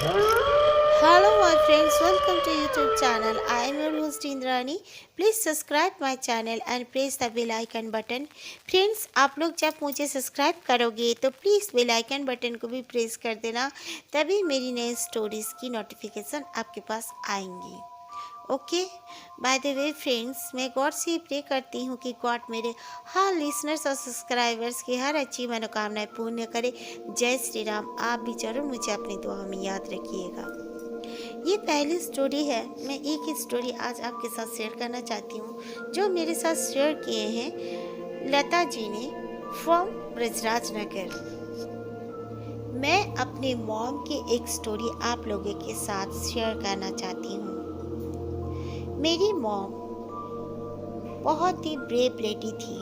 Hello my friends, welcome to YouTube channel. I am your host Indrani. Please subscribe my channel and press the bell icon button. Friends, आप लोग जब मुझे subscribe करोगे तो please bell icon button को भी press कर देना, तभी मेरी नई स्टोरीज़ की नोटिफिकेशन आपके पास आएंगी। Okay, by the way friends, मैं गॉड से प्रे करती हूँ कि गॉड मेरे हर लिसनर्स और सब्सक्राइबर्स की हर अच्छी मनोकामनाएं पूर्ण करे। जय श्री राम। आप भी जरूर मुझे अपनी दुआ में याद रखिएगा। ये पहली स्टोरी है। मैं एक ही स्टोरी आज आपके साथ शेयर करना चाहती हूँ जो मेरे साथ शेयर किए हैं लता जी ने फ्रॉम ब्रजराज नगर। मैं अपने मॉम की एक स्टोरी आप लोगों के साथ शेयर करना चाहती हूँ। मेरी मॉम बहुत ही ब्रेव लेडी थी।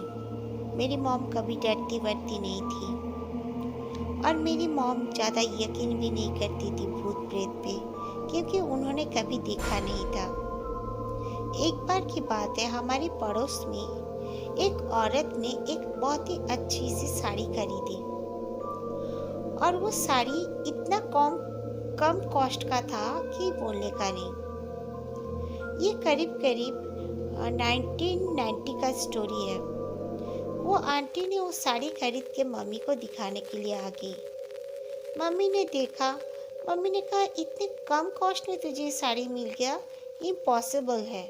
मेरी मॉम कभी डरती वरती नहीं थी और मेरी मॉम ज़्यादा यकीन भी नहीं करती थी भूत प्रेत पे, क्योंकि उन्होंने कभी देखा नहीं था। एक बार की बात है, हमारे पड़ोस में एक औरत ने एक बहुत ही अच्छी सी साड़ी खरीदी और वो साड़ी इतना कम कॉस्ट का था कि बोलने का नहीं। ये करीब करीब 1990 का स्टोरी है। वो आंटी ने वो साड़ी खरीद के मम्मी को दिखाने के लिए आ गई। मम्मी ने देखा, मम्मी ने कहा इतने कम कॉस्ट में तुझे ये साड़ी मिल गया, इम्पॉसिबल है।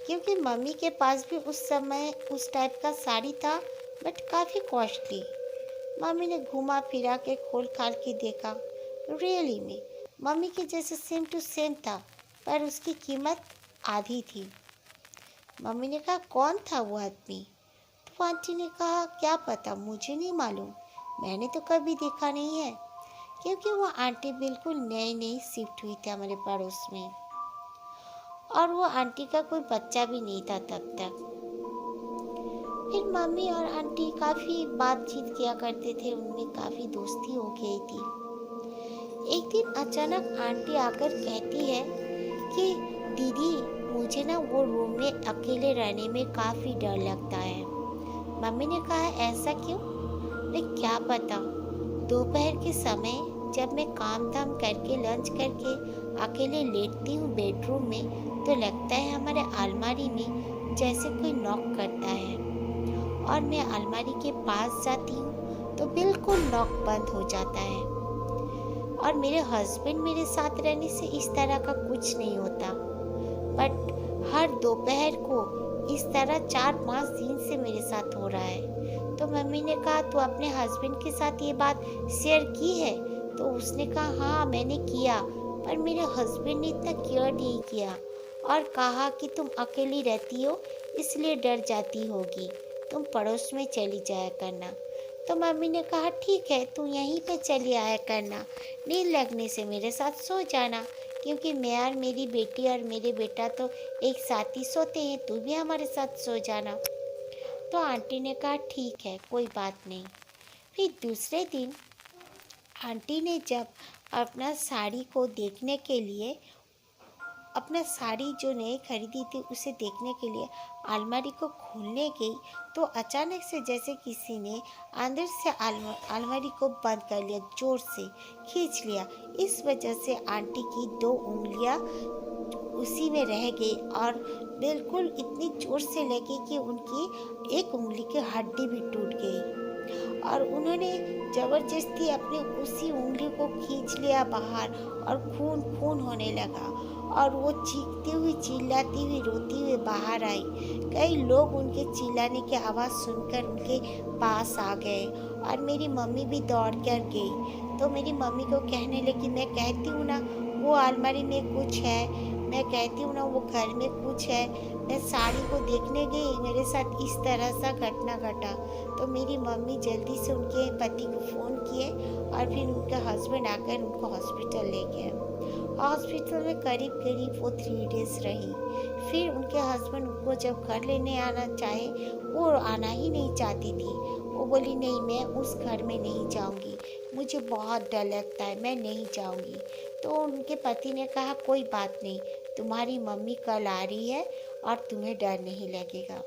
क्योंकि मम्मी के पास भी उस समय उस टाइप का साड़ी था, बट काफ़ी कॉस्टली। मम्मी ने घुमा फिरा के खोल खाल के देखा, रियली में मम्मी के जैसे सेम टू सेम था, पर उसकी कीमत आधी थी। मम्मी ने कहा कौन था वो आदमी? तो आंटी ने कहा क्या पता, मुझे नहीं मालूम, मैंने तो कभी देखा नहीं है। क्योंकि वो आंटी बिल्कुल नई नई शिफ्ट हुई थी हमारे पड़ोस में और वो आंटी का कोई बच्चा भी नहीं था तब तक। फिर मम्मी और आंटी काफ़ी बातचीत किया करते थे, उनमें काफ़ी दोस्ती हो गई थी। एक दिन अचानक आंटी आकर कहती है कि दीदी, मुझे ना वो रूम में अकेले रहने में काफ़ी डर लगता है। मम्मी ने कहा ऐसा क्यों? मैं क्या पता, दोपहर के समय जब मैं काम धाम करके लंच करके अकेले लेटती हूँ बेडरूम में, तो लगता है हमारे अलमारी में जैसे कोई नॉक करता है और मैं अलमारी के पास जाती हूँ तो बिल्कुल नॉक बंद हो जाता है। और मेरे हस्बैंड मेरे साथ रहने से इस तरह का कुछ नहीं होता, बट हर दोपहर को इस तरह 4-5 दिन से मेरे साथ हो रहा है। तो मम्मी ने कहा तू अपने हस्बैंड के साथ ये बात शेयर की है? तो उसने कहा हाँ मैंने किया, पर मेरे हस्बैंड ने इतना केयर नहीं किया और कहा कि तुम अकेली रहती हो इसलिए डर जाती होगी, तुम पड़ोस में चली जाया करना। तो मम्मी ने कहा ठीक है, तू यहीं पे चली आया करना, नींद लगने से मेरे साथ सो जाना, क्योंकि मैं और मेरी बेटी और मेरे बेटा तो एक साथ ही सोते हैं, तू भी हमारे साथ सो जाना। तो आंटी ने कहा ठीक है, कोई बात नहीं। फिर दूसरे दिन आंटी ने जब अपना साड़ी को देखने के लिए, अपना साड़ी जो नई खरीदी थी उसे देखने के लिए अलमारी को खोलने गई, तो अचानक से जैसे किसी ने अंदर से अलमारी को बंद कर लिया, जोर से खींच लिया। इस वजह से आंटी की 2 उंगलियां उसी में रह गई और बिल्कुल इतनी जोर से लगी कि उनकी एक उंगली की हड्डी भी टूट गई और उन्होंने ज़बरदस्ती अपनी उसी उंगली को खींच लिया बाहर और खून खून होने लगा और वो चीखती हुई चिल्लाती हुई रोती हुई बाहर आई। कई लोग उनके चिल्लाने की आवाज़ सुनकर उनके पास आ गए और मेरी मम्मी भी दौड़ कर गई। तो मेरी मम्मी को कहने लगी मैं कहती हूँ ना वो अलमारी में कुछ है, मैं कहती हूँ ना वो घर में कुछ है, मैं साड़ी को देखने गई, मेरे साथ इस तरह सा घटना घटा। तो मेरी मम्मी जल्दी से उनके पति को फ़ोन किए और फिर उनका हस्बैंड आकर उनको हॉस्पिटल ले गए। हॉस्पिटल में करीब करीब वो 3 डेज़ रही। फिर उनके हस्बैंड उनको जब घर लेने आना चाहे, वो आना ही नहीं चाहती थी। वो बोली नहीं मैं उस घर में नहीं जाऊंगी, मुझे बहुत डर लगता है, मैं नहीं जाऊंगी। तो उनके पति ने कहा कोई बात नहीं, तुम्हारी मम्मी कल आ रही है और तुम्हें डर नहीं लगेगा।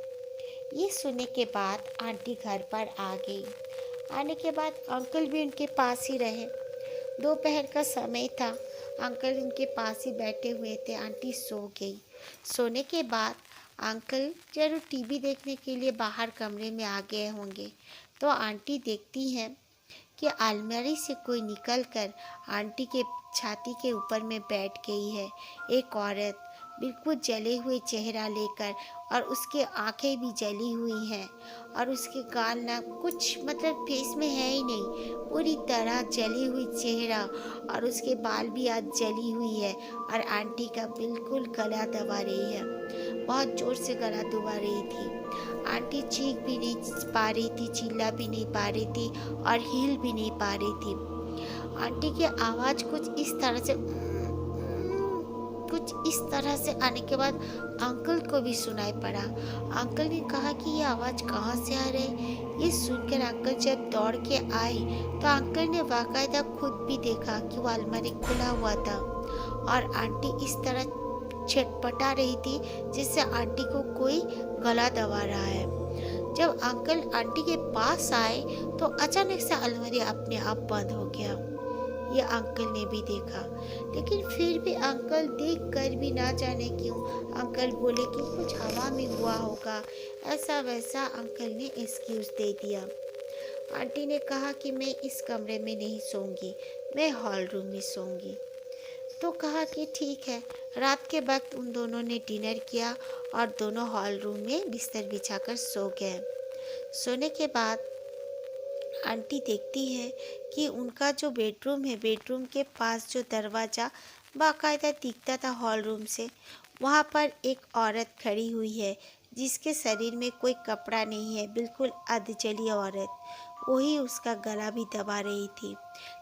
ये सुनने के बाद आंटी घर पर आ गई। आने के बाद अंकल भी उनके पास ही रहे। दोपहर का समय था। अंकल उनके पास ही बैठे हुए थे। आंटी सो गई। सोने के बाद अंकल जरूर टीवी देखने के लिए बाहर कमरे में आ गए होंगे। तो आंटी देखती हैं कि अलमारी से कोई निकलकर आंटी के छाती के ऊपर में बैठ गई है। एक औरत बिल्कुल जले हुए चेहरा लेकर, और उसके आंखें भी जली हुई हैं, और उसके गाल ना कुछ मतलब फेस में है ही नहीं, पूरी तरह जली हुई चेहरा, और उसके बाल भी आज जली हुई है। और आंटी का बिल्कुल गला दबा रही है, बहुत जोर से गला दबा रही थी। आंटी चीख भी नहीं पा रही थी, चिल्ला भी नहीं पा रही थी, और हिल भी नहीं पा रही थी। आंटी की आवाज़ कुछ इस तरह से आने के बाद अंकल को भी सुनाई पड़ा। अंकल ने कहा कि ये आवाज़ कहाँ से आ रही है। ये सुनकर अंकल जब दौड़ के आए तो अंकल ने बाकायदा खुद भी देखा कि वो अलमारी खुला हुआ था, और आंटी इस तरह छटपटा रही थी जिससे आंटी को कोई गला दबा रहा है। जब अंकल आंटी के पास आए तो अचानक से अलमारी अपने आप बंद हो गया। ये अंकल ने भी देखा, लेकिन फिर भी अंकल देख कर भी ना जाने क्यों अंकल बोले कि कुछ हवा में हुआ होगा, ऐसा वैसा अंकल ने एक्सक्यूज दे दिया। आंटी ने कहा कि मैं इस कमरे में नहीं सोऊंगी, मैं हॉल रूम में सोऊंगी। तो कहा कि ठीक है। रात के वक्त उन दोनों ने डिनर किया और दोनों हॉल रूम में बिस्तर बिछाकर सो गए। सोने के बाद आंटी देखती है कि उनका जो बेडरूम है, बेडरूम के पास जो दरवाज़ा बाकायदा दिखता था हॉल रूम से, वहाँ पर एक औरत खड़ी हुई है जिसके शरीर में कोई कपड़ा नहीं है, बिल्कुल अधजली औरत। वही उसका गला भी दबा रही थी,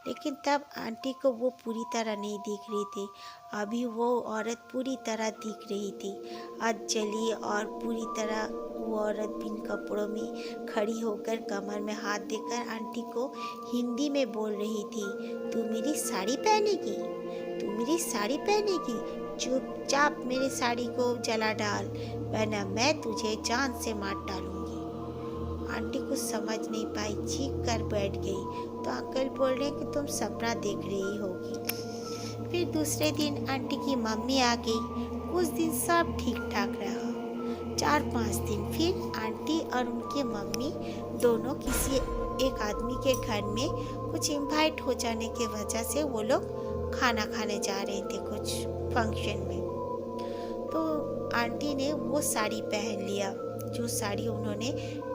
लेकिन तब आंटी को वो पूरी तरह नहीं दिख रही थी। अभी वो औरत पूरी तरह दिख रही थी, अधजली, और पूरी तरह वो औरत बिन कपड़ों में खड़ी होकर कमर में हाथ देकर आंटी को हिंदी में बोल रही थी, तू मेरी साड़ी पहनेगी, तू मेरी साड़ी पहनेगी, चुपचाप मेरी साड़ी को जला डाल, वरना मैं तुझे जान से मार डालूंगी। आंटी कुछ समझ नहीं पाई, चीख कर बैठ गई। तो अंकल बोल रहे कि तुम सपना देख रही होगी। फिर दूसरे दिन आंटी की मम्मी आ गई। कुछ दिन सब ठीक ठाक रहा। 4-5 दिन फिर आंटी और उनकी मम्मी दोनों किसी एक आदमी के घर में कुछ इनवाइट हो जाने की वजह से वो लोग खाना खाने जा रहे थे कुछ फंक्शन में। तो आंटी ने वो साड़ी पहन लिया जो साड़ी उन्होंने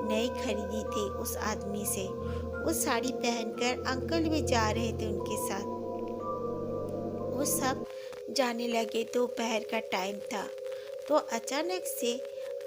नई खरीदी थी उस आदमी से। वो साड़ी पहनकर अंकल भी जा रहे थे उनके साथ। वो सब जाने लगे। दोपहर का टाइम था। तो अचानक से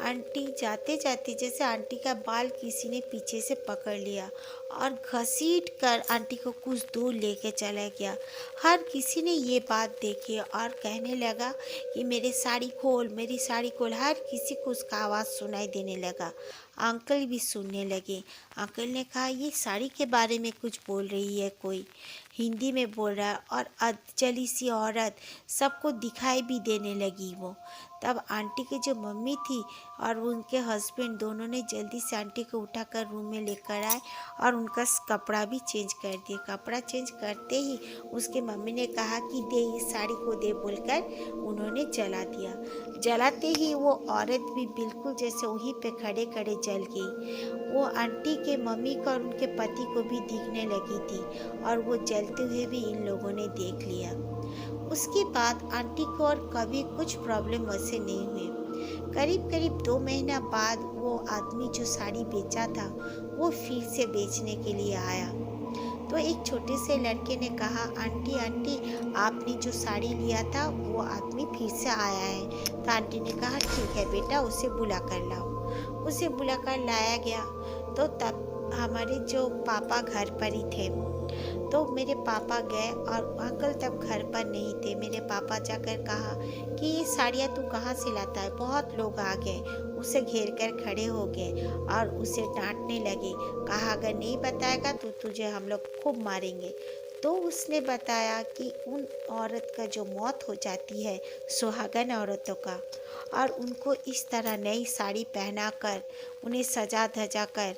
आंटी जाते जाते जैसे आंटी का बाल किसी ने पीछे से पकड़ लिया और घसीट कर आंटी को कुछ दूर लेके चला गया। हर किसी ने ये बात देखी और कहने लगा कि मेरी साड़ी खोल, मेरी साड़ी खोल। हर किसी को उसका आवाज़ सुनाई देने लगा। अंकल भी सुनने लगे। अंकल ने कहा ये साड़ी के बारे में कुछ बोल रही है, कोई हिंदी में बोल रहा है, और अधजली सी औरत सबको दिखाई भी देने लगी वो। तब आंटी की जो मम्मी थी और उनके हस्बैंड दोनों ने जल्दी से आंटी को उठाकर रूम में लेकर आए और उनका कपड़ा भी चेंज कर दिया। कपड़ा चेंज करते ही उसके मम्मी ने कहा कि दे इस साड़ी को दे, बोलकर उन्होंने जला दिया। जलाते ही वो औरत भी बिल्कुल जैसे वहीं पे खड़े खड़े जल गई। वो आंटी के मम्मी को और उनके पति को भी दिखने लगी थी और वो जलते हुए भी इन लोगों ने देख लिया। उसके बाद आंटी को और कभी कुछ प्रॉब्लम वैसे नहीं हुई। करीब करीब 2 महीना बाद वो आदमी जो साड़ी बेचा था वो फिर से बेचने के लिए आया। तो एक छोटे से लड़के ने कहा, आंटी आंटी आपने जो साड़ी लिया था वो आदमी फिर से आया है। तो आंटी ने कहा ठीक है बेटा, उसे बुला कर लाओ। उसे बुला कर लाया गया। तो तब हमारे जो पापा घर पर ही थे। तो मेरे पापा गए और अंकल तब घर पर नहीं थे। मेरे पापा जाकर कहा कि ये साड़ियाँ तू कहाँ से लाता है। बहुत लोग आ गए, उसे घेर कर खड़े हो गए और उसे डांटने लगे। कहा अगर नहीं बताएगा तो तुझे हम लोग खूब मारेंगे। तो उसने बताया कि उन औरत का जो मौत हो जाती है, सुहागन औरतों का, और उनको इस तरह नई साड़ी पहनाकर उन्हें सजा धजा कर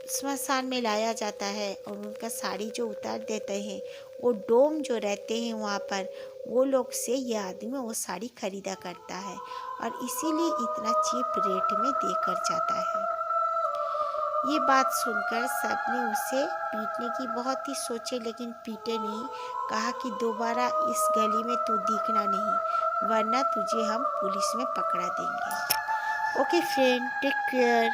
स्मशान में लाया जाता है और उनका साड़ी जो उतार देते हैं, वो डोम जो रहते हैं वहाँ पर, वो लोग से ये आदमी वो साड़ी खरीदा करता है और इसीलिए इतना चीप रेट में देकर जाता है। ये बात सुनकर सबने उसे पीटने की बहुत ही सोचे, लेकिन पीटे नहीं। कहा कि दोबारा इस गली में तू दिखना नहीं, वरना तुझे हम पुलिस में पकड़ा देंगे। Okay friend, take care.